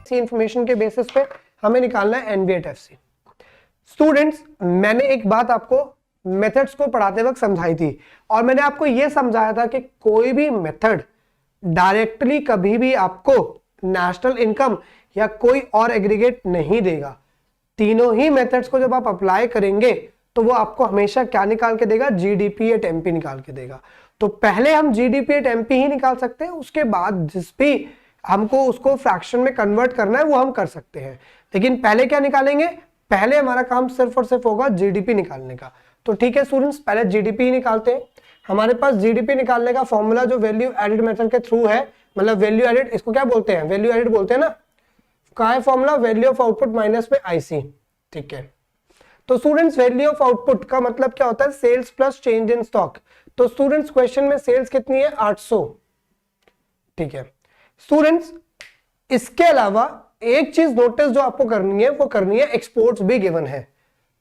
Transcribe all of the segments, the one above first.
सी information के basis पे हमें निकालना है NV8FC। स्टूडेंट्स, मैंने एक बात आपको मेथड्स को पढ़ाते वक्त समझाई थी और मैंने आपको यह समझाया था कि कोई भी मेथड डायरेक्टली कभी भी आपको नेशनल इनकम या कोई और एग्रीगेट नहीं देगा। तीनों ही मेथड्स को जब आप अप्लाई करेंगे तो वो आपको हमेशा क्या निकाल के देगा? GDP एट MP निकाल के देगा। तो पहले हम GDP एट MP ही निकाल सकते हैं, उसके बाद जिस भी हमको उसको फ्रैक्शन में कन्वर्ट करना है वो हम कर सकते हैं, लेकिन पहले क्या निकालेंगे? पहले हमारा काम सिर्फ और सिर्फ होगा GDP निकालने का। तो ठीक है स्टूडेंट्स, पहले GDP ही निकालते हैं। हमारे पास GDP निकालने का फॉर्मूला जो वैल्यू एडेड मेथड के थ्रू है, मतलब वैल्यू एडेड, इसको क्या बोलते हैं? वैल्यू एडेड बोलते हैं ना। क्या है formula? Value of output minus में IC। ठीक है, तो स्टूडेंट्स वैल्यू ऑफ आउटपुट का मतलब क्या होता है? Sales plus change in stock. तो स्टूडेंट्स क्वेश्चन में सेल्स कितनी है? 800। ठीक है स्टूडेंट्स, इसके अलावा एक चीज नोटिस जो आपको करनी है वो करनी है, एक्सपोर्ट्स भी गिवन है।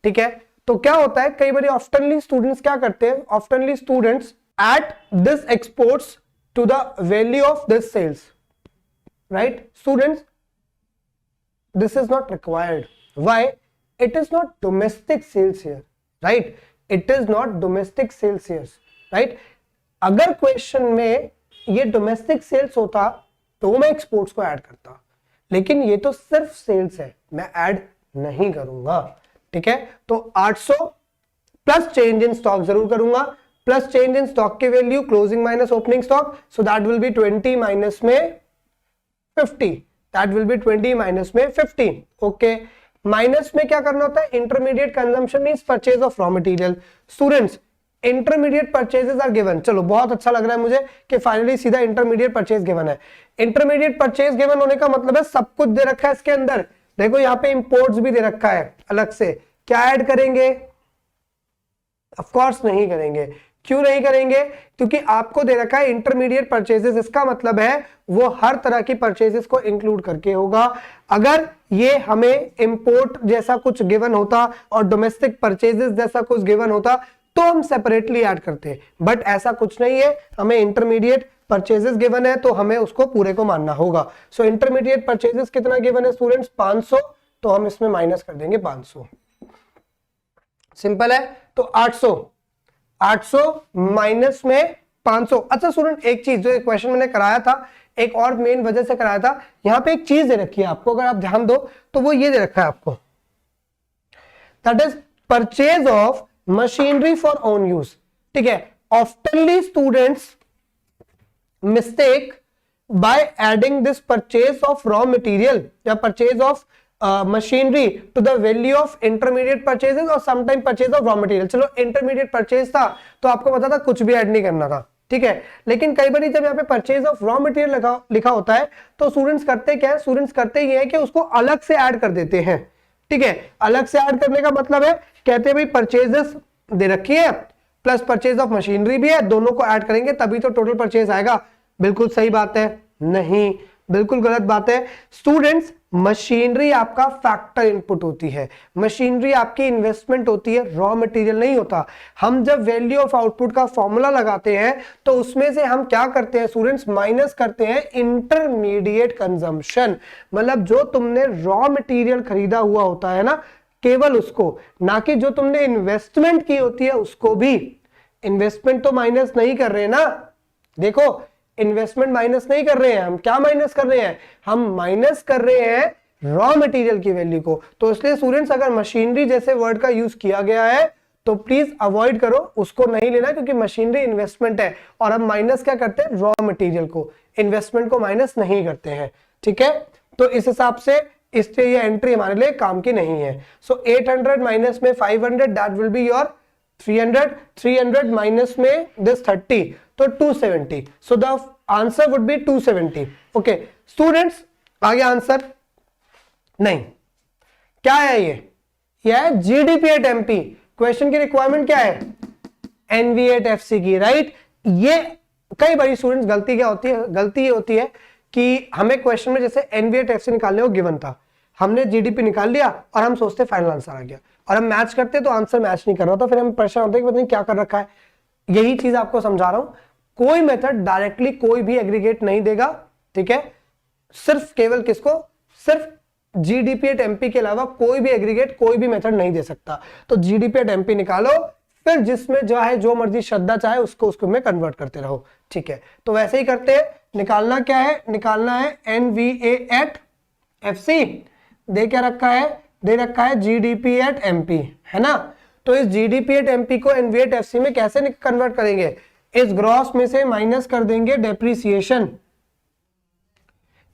ठीक है, तो क्या होता है कई बार ऑफ्टनली स्टूडेंट्स क्या करते हैं? Oftenly students add this exports to the value of this sales, right students? This is not required. Why? It is not domestic sales here, right? It is not domestic sales here, right? अगर question में ये domestic sales होता तो मैं exports को add करता, लेकिन ये तो सिर्फ सेल्स है, मैं ऐड नहीं करूंगा। ठीक है, तो 800 प्लस चेंज इन स्टॉक जरूर करूंगा, प्लस चेंज इन स्टॉक की value closing minus opening stock, so that will be 20 minus में 50, दैट विल बी 20 माइनस में 15। ओके, माइनस में क्या करना होता है? Intermediate consumption means purchase of raw material. Students, intermediate purchases are given. चलो बहुत अच्छा लग रहा है मुझे कि फाइनली सीधा इंटरमीडिएट परचेज गिवन है। इंटरमीडिएट परचेज गिवन होने का मतलब है सब कुछ दे रखा है इसके अंदर। देखो यहाँ पे इंपोर्ट्स भी दे रखा है अलग से। क्या ऐड करेंगे? ऑफ कोर्स नहीं करेंगे। क्यों नहीं करेंगे? क्योंकि आपको दे रखा है इंटरमीडिएट परचेजेस, इसका मतलब है वो हर तरह की परचेजेस को इंक्लूड करके होगा। अगर ये हमें इंपोर्ट जैसा कुछ गिवन होता और डोमेस्टिक परचेजेस जैसा कुछ गिवन होता तो हम सेपरेटली ऐड करते, बट ऐसा कुछ नहीं है। हमें इंटरमीडिएट परचेजेस गिवन है तो हमें उसको पूरे को मानना होगा। सो इंटरमीडिएट परचेजेस कितना गिवन है स्टूडेंट्स? 500, तो हम इसमें माइनस कर देंगे 500। सिंपल है, तो 800 माइनस में 500। अच्छा स्टूडेंट, एक चीज जो क्वेश्चन मैंने कराया था, एक और मेन वजह से कराया था, यहां पे एक चीज दे रखी है आपको, अगर आप ध्यान दो तो वो ये दे रखा है आपको, that is purchase of machinery for own use. ठीक है, oftenly students mistake by adding this purchase of raw material या purchase of machinery to the value of intermediate purchases और sometime purchase of raw material. चलो intermediate purchase था तो आपको पता था कुछ भी ऐड नहीं करना था, ठीक है, लेकिन कई बार जब यहाँ पे परचेज ऑफ रॉ मटेरियल लिखा होता है तो स्टूडेंट्स करते क्या है? स्टूडेंट्स करते ये है कि उसको अलग से ऐड कर देते हैं। ठीक है, अलग से ऐड करने का मतलब है, कहते हैं भाई परचेजेस दे रखी है प्लस परचेज ऑफ मशीनरी भी है, दोनों को ऐड करेंगे तभी तो टोटल परचेज आएगा। बिल्कुल सही बात है? नहीं, बिल्कुल गलत बात है। स्टूडेंट्स, मशीनरी आपका फैक्टर इनपुट होती है, मशीनरी आपकी इन्वेस्टमेंट होती है, रॉ मटेरियल नहीं होता। हम जब वैल्यू ऑफ आउटपुट का फॉर्मूला लगाते हैं तो उसमें से हम क्या करते हैं स्टूडेंट्स? माइनस करते हैं इंटरमीडिएट कंजम्पशन, मतलब जो तुमने रॉ मटेरियल खरीदा हुआ होता है ना, केवल उसको, ना कि जो तुमने इन्वेस्टमेंट की होती है उसको भी। इन्वेस्टमेंट तो माइनस नहीं कर रहे ना, देखो इन्वेस्टमेंट माइनस नहीं कर रहे हैं हम, क्या माइनस कर रहे हैं? हम माइनस कर रहे हैं रॉ मटेरियल की वैल्यू को। तो इसलिए स्टूडेंट्स, अगर मशीनरी जैसे वर्ड का यूज किया गया है तो प्लीज अवॉइड करो, उसको नहीं लेना, क्योंकि मशीनरी इन्वेस्टमेंट है और हम माइनस क्या करते हैं? रॉ मटेरियल को, इन्वेस्टमेंट को माइनस नहीं करते हैं। ठीक है, तो इस हिसाब से इसलिए ये एंट्री हमारे लिए काम की नहीं है। सो 800 माइनस में 500, that will be your 300 minus में दिस 30, तो 270। So the answer would be 270। Okay students, आगे आंसर नहीं, क्या है ये है GDP एट MP। क्वेश्चन की रिक्वायरमेंट क्या है? NV8FC की, राइट। ये कई बार स्टूडेंट्स गलती क्या होती है? गलती ये होती है कि हमें क्वेश्चन में जैसे NV8FC निकालने को गिवन था, हमने GDP निकाल लिया और हम सोचते फाइनल आंसर आ गया, और हम मैच करते तो आंसर मैच नहीं कर रहा, तो फिर हम परेशान होते हैं कि पता नहीं क्या कर रखा है। यही चीज आपको समझा रहा हूं, कोई मेथड डायरेक्टली कोई भी एग्रीगेट नहीं देगा, ठीक है, सिर्फ केवल किसको? सिर्फ जीडीपी एट एमपी के अलावा कोई भी एग्रीगेट कोई भी मेथड नहीं दे सकता। तो जीडीपी एट एमपी निकालो, फिर जिसमें जो है जो मर्जी श्रद्धा चाहे उसको में कन्वर्ट करते रहो, ठीक है। तो वैसे ही करते हैं। निकालना क्या है, निकालना है एनवीए एट एफसी, दे क्या रखा है, दे रखा है जीडीपी एट एमपी, है ना। तो इस जीडीपी एट एमपी को एनवीए एट एफसी में कैसे कन्वर्ट करेंगे, इस ग्रॉस में से माइनस कर देंगे डेप्रिसिएशन,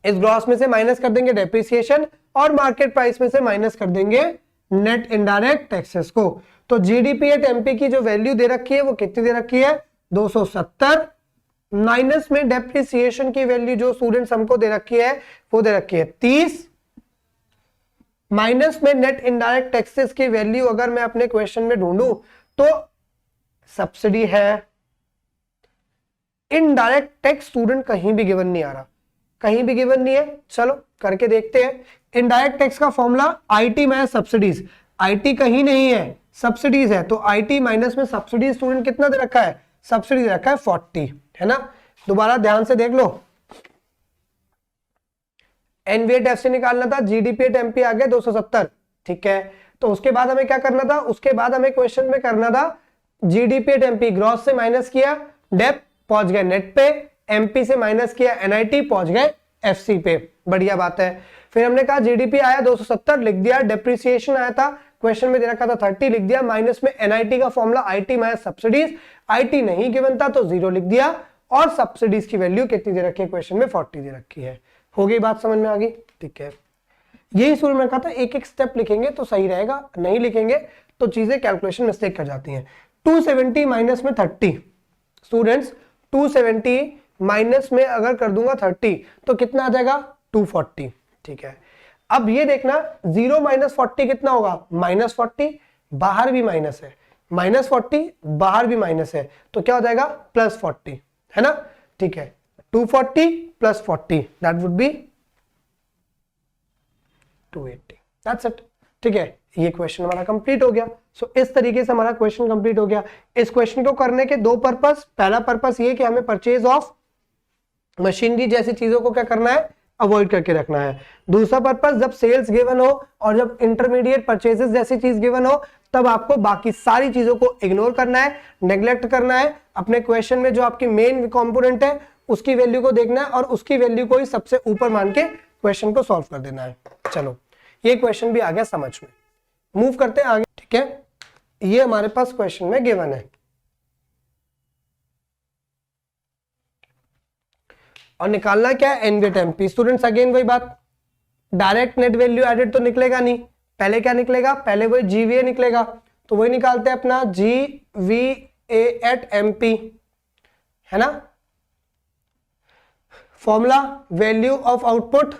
इस ग्रॉस में से माइनस कर देंगे डेप्रिसिएशन, और मार्केट प्राइस में से माइनस कर देंगे नेट इनडायरेक्ट टैक्सेस को। तो जीडीपी एट एमपी की जो वैल्यू दे रखी है वो कितनी दे रखी है, 270, माइनस में डेप्रिसिएशन की वैल्यू जो स्टूडेंट्स हमको दे रखी है वो दे रखी है 30, माइनस में नेट इनडायरेक्ट टैक्सेस की वैल्यू अगर मैं अपने क्वेश्चन में ढूंढूं तो सब्सिडी है, इनडायरेक्ट टैक्स स्टूडेंट कहीं भी गिवन नहीं आ रहा, कहीं भी गिवन नहीं है। चलो करके देखते हैं। इनडायरेक्ट टैक्स का formula IT minus subsidies, IT कहीं नहीं है, सब्सिडीज है, तो आईटी माइनस में सब्सिडीज स्टूडेंट कितना दे रखा है, सब्सिडी दे रखा है 40, है ना। दोबारा ध्यान से देख लो, एनवीए एट एफसी निकालना था, जीडीपी एट एमपी आ गया 270, ठीक है। तो उसके बाद हमें क्या करना था, उसके बाद हमें क्वेश्चन में करना था जीडीपी एट एमपी, ग्रॉस से माइनस किया डेप, पहुंच गए नेट पे, एमपी से माइनस किया एनआईटी, पहुंच गए एफसी पे, बढ़िया बात है। फिर हमने कहा जीडीपी आया 270 लिख दिया, डेप्रिसिएशन आया था क्वेश्चन में दे रखा था 30 लिख दिया, माइनस में एनआईटी का formula IT minus subsidies, IT नहीं गिवन था तो 0 लिख दिया, और सब्सिडीज की वैल्यू कितनी दे रखी है क्वेश्चन में 40 दे रखी है। हो गई बात समझ में आ गई, ठीक है। यही शुरू में कहा था एक एक स्टेप लिखेंगे तो सही रहेगा, नहीं लिखेंगे तो चीजें कैलकुलेशन मिस्टेक कर जाती हैं। 270 माइनस में 30 स्टूडेंट्स, 270 माइनस में अगर कर दूंगा 30 तो कितना आ जाएगा 240, ठीक है। अब ये देखना 0 माइनस 40 कितना होगा, माइनस 40, बाहर भी माइनस है, माइनस 40 बाहर भी माइनस है, तो क्या हो जाएगा प्लस 40, है ना, ठीक है। 240 plus 40 that would be 280, that's it, ठीक है। ये क्वेश्चन हमारा कंप्लीट हो गया। सो इस तरीके से हमारा क्वेश्चन कंप्लीट हो गया। इस क्वेश्चन को करने के दो पर्पस, पहला पर्पस ये कि हमें परचेज ऑफ मशीनरी जैसी चीजों को क्या करना है, अवॉइड करके रखना है। दूसरा पर्पस, जब सेल्स गिवन हो और जब इंटरमीडिएट परचेजेस जैसी चीज गिवन हो तब आपको बाकी सारी चीजों को इग्नोर करना है, नेग्लेक्ट करना है। अपने क्वेश्चन में जो आपकी मेन कंपोनेंट है उसकी वैल्यू को देखना है और उसकी वैल्यू को ही सबसे ऊपर मान के क्वेश्चन को सॉल्व कर देना है। चलो ये क्वेश्चन भी आ गया समझ में, मूव करते हैं आगे, ठीक है। ये हमारे पास क्वेश्चन में गिवन है और निकालना क्या है, NVA at MP. Students again वही बात, डायरेक्ट नेट वैल्यू एडेड तो निकलेगा नहीं, पहले क्या निकलेगा, पहले वही जीवीए निकलेगा, तो वही निकालते हैं अपना जीवीए एट एमपी, है ना। Formula value of output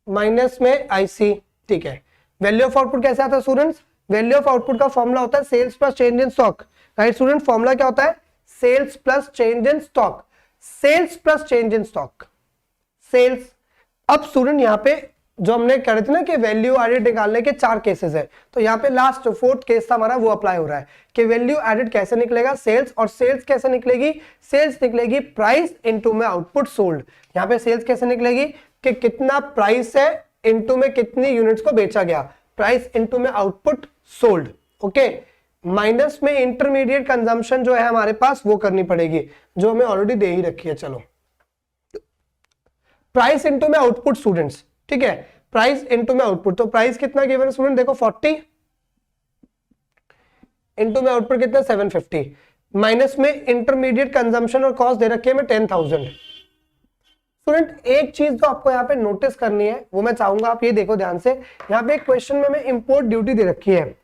minus में आईसी, ठीक है। वैल्यू ऑफ आउटपुट कैसे आता है स्टूडेंट्स, वैल्यू ऑफ आउटपुट का फॉर्मूला होता है sales plus change in stock, right student. Formula क्या होता है, sales plus change in stock, sales plus change in stock, sales. अब स्टूडेंट यहाँ पे जो हमने करे थे ना कि वैल्यू एडेड निकालने के 4 केसेस है, तो यहाँ पे लास्ट 4th केस था हमारा, वो अप्लाई हो रहा है कि वैल्यू एडेड कैसे निकलेगा, सेल्स, और सेल्स कैसे निकलेगी, सेल्स निकलेगी प्राइस इनटू में आउटपुट सोल्ड। यहाँ पे सेल्स कैसे निकलेगी कि कितना प्राइस है इनटू में कितनी यूनिट्स को बेचा गया, प्राइस इनटू में आउटपुट सोल्ड, ओके। माइनस में इंटरमीडिएट कंजम्पशन जो है हमारे पास वो करनी पड़ेगी, जो हमें ऑलरेडी दे ही रखी है। चलो प्राइस इनटू में आउटपुट स्टूडेंट्स, ठीक है, प्राइस इनटू में आउटपुट, तो प्राइस कितना गिवन स्टूडेंट देखो 40, इनटू में आउटपुट कितना 750, माइनस में इंटरमीडिएट कंजम्पशन और कॉस्ट दे रखी है में 10,000। स्टूडेंट एक चीज जो आपको यहाँ पे नोटिस करनी है वो मैं चाहूंगा आप ये देखो ध्यान से, यहाँ पे एक क्वेश्चन में हमें इंपोर्ट ड्यूटी दे रखी है।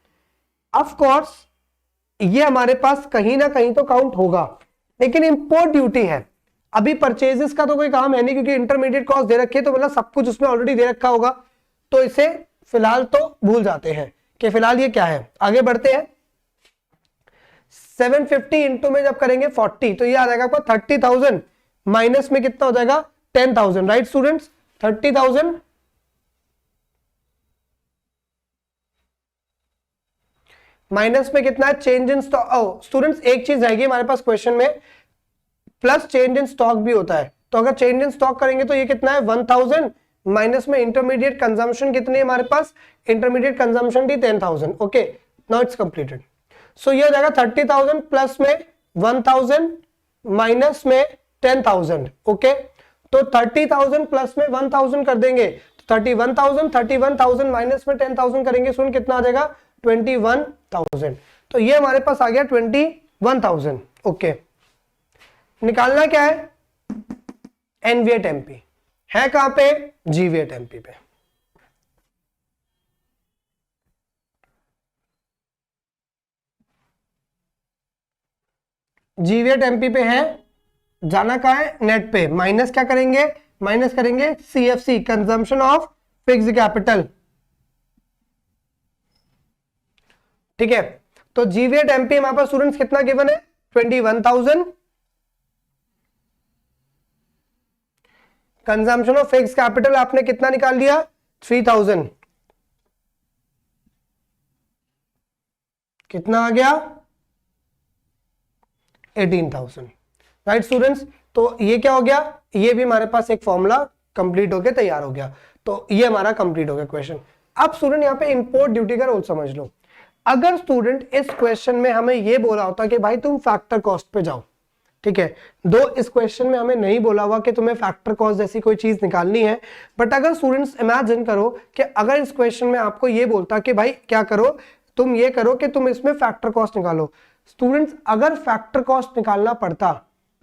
ऑफ कोर्स ये हमारे पास कहीं ना कहीं तो काउंट होगा, लेकिन इंपोर्ट ड्यूटी है, अभी परचेजेस का तो कोई काम है नहीं क्योंकि इंटरमीडिएट कॉस्ट दे रखी है, तो मतलब सब कुछ उसमें ऑलरेडी दे रखा होगा, तो इसे फिलहाल तो भूल जाते हैं कि फिलहाल ये क्या है। आगे बढ़ते हैं, 750 इंटू में जब करेंगे 40 तो ये आ जाएगा आपको 30,000, माइनस में कितना हो जाएगा 10,000, राइट स्टूडेंट्स, 30,000 माइनस में कितना है चेंज इन स्टॉक। स्टूडेंट्स एक चीज रहेगी हमारे पास क्वेश्चन में, प्लस चेंज इन स्टॉक भी होता है, तो अगर चेंज इन स्टॉक करेंगे तो ये कितना है 1,000 माइनस में इंटरमीडिएट कंजम्पशन कितनी है हमारे पास, इंटरमीडिएट कंजम्पशन थी 10,000। Okay, now it's completed. So ये हो जाएगा 30,000 प्लस में 1,000 माइनस में 10,000। ओके, तो 30,000 प्लस में 1,000 कर देंगे तो 31,000 माइनस में 10,000 करेंगे, सुन कितना आ जाएगा 21,000। तो ये हमारे पास आ गया 21,000। ओके, निकालना क्या है, एनवीएट एमपी है कहां पे, जीवीएट एमपी पे। जीवीएट एमपी पे है, जाना कहां है, नेट पे। माइनस क्या करेंगे, माइनस करेंगे CFC, consumption of fixed capital. ठीक है, तो जीवीएट एमपी हमारे पास स्टूडेंट्स कितना गिवन है, 21,000। कंजम्पशन ऑफ फिक्स्ड कैपिटल आपने कितना निकाल लिया, 3,000। कितना आ गया, 18,000। राइट स्टूडेंट्स, तो ये क्या हो गया, ये भी हमारे पास एक फॉर्मूला कंप्लीट होके तैयार हो गया। तो ये हमारा कंप्लीट हो गया क्वेश्चन। अब स्टूडेंट यहाँ पे इंपोर्ट ड्यूटी का रोल समझ लो। अगर स्टूडेंट इस क्वेश्चन में हमें ये बोला होता कि भाई तुम फैक्टर कॉस्ट पे जाओ, ठीक है, दो इस क्वेश्चन में हमें नहीं बोला हुआ कि तुम्हें फैक्टर कॉस्ट जैसी कोई चीज निकालनी है, बट अगर स्टूडेंट्स इमेजिन करो कि अगर इस क्वेश्चन में आपको ये बोलता कि भाई क्या करो, तुम ये करो कि तुम इसमें फैक्टर कॉस्ट निकालो। स्टूडेंट्स अगर फैक्टर कॉस्ट निकालना पड़ता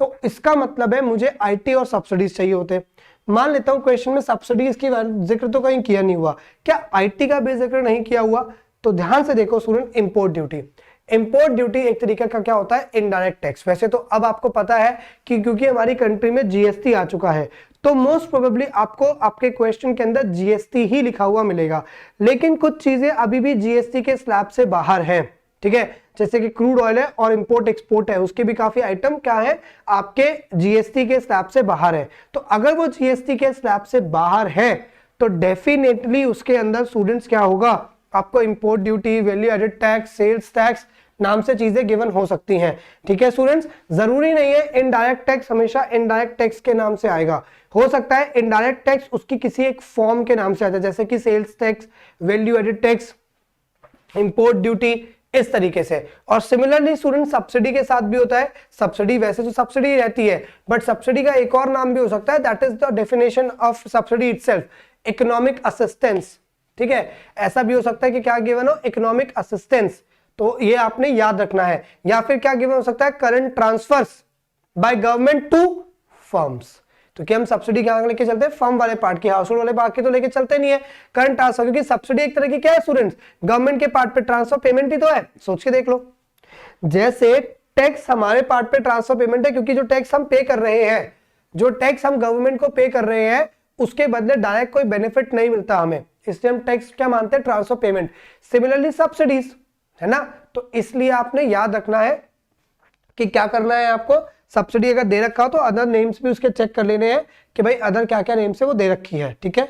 तो इसका मतलब है मुझे आईटी और सब्सिडीज चाहिए होते। मान लेता हूं क्वेश्चन में सब्सिडीज की जिक्र तो कहीं किया नहीं हुआ, क्या आईटी का भी जिक्र नहीं किया हुआ? तो ध्यान से देखो student, import duty, import duty एक तरीके का क्या होता है, इनडायरेक्ट टैक्स। वैसे तो अब आपको पता है कि क्योंकि हमारी कंट्री में जीएसटी आ चुका है तो मोस्ट प्रोबेबली आपको आपके क्वेश्चन के अंदर जीएसटी ही लिखा हुआ मिलेगा, लेकिन कुछ चीजें अभी भी जीएसटी के स्लैब से बाहर हैं। ठीक है, जैसे कि क्रूड ऑयल है और इंपोर्ट एक्सपोर्ट है, उसके भी काफी आइटम क्या है आपके जीएसटी के स्लैब से बाहर है। तो अगर वो जीएसटी के स्लैब से बाहर है तो डेफिनेटली उसके अंदर स्टूडेंट्स क्या होगा, आपको import duty, value added tax, sales tax नाम से चीजें गिवन हो सकती हैं। ठीक है स्टूडेंट्स, जरूरी नहीं है इनडायरेक्ट टैक्स हमेशा इनडायरेक्ट टैक्स के नाम से आएगा, हो सकता है इनडायरेक्ट टैक्स उसकी किसी एक फॉर्म के नाम से आता है, जैसे कि sales tax, value added tax, import duty, इस तरीके से। और सिमिलरली स्टूडेंट सब्सिडी के साथ भी होता है। सब्सिडी वैसे तो सब्सिडी रहती है, बट सब्सिडी का एक और नाम भी हो सकता है, that is the definition of subsidy itself, economic assistance. ठीक है, ऐसा भी हो सकता है कि क्या गिवन हो, इकोनॉमिक असिस्टेंस, तो ये आपने याद रखना है। या फिर क्या गिवन हो सकता है, current transfers by government to firms, तो क्या हम सब्सिडी कहां लेके चलते हैं, फर्म वाले पार्ट की, हाउस होल्ड वाले पार्ट की तो लेके चलते नहीं है, करंट ट्रांसफर, क्योंकि सब्सिडी एक तरह की क्या है स्टूडेंट्स, गवर्नमेंट के पार्ट पे ट्रांसफर पेमेंट ही तो है। सोच के देख लो, जैसे टैक्स हमारे पार्ट पे ट्रांसफर पेमेंट है, क्योंकि जो टैक्स हम पे कर रहे हैं, जो टैक्स हम गवर्नमेंट को पे कर रहे हैं, उसके बदले डायरेक्ट कोई बेनिफिट नहीं मिलता हमें, इसलिए हम टैक्स क्या मानते हैं, ट्रांसफर पेमेंट। सिमिलरली सब्सिडीज है ना, तो इसलिए आपने याद रखना है कि क्या करना है आपको, सब्सिडी अगर दे रखा हो तो अदर नेम्स भी उसके चेक कर लेने हैं कि भाई अदर क्या क्या नेम्स है वो दे रखी है। ठीक है।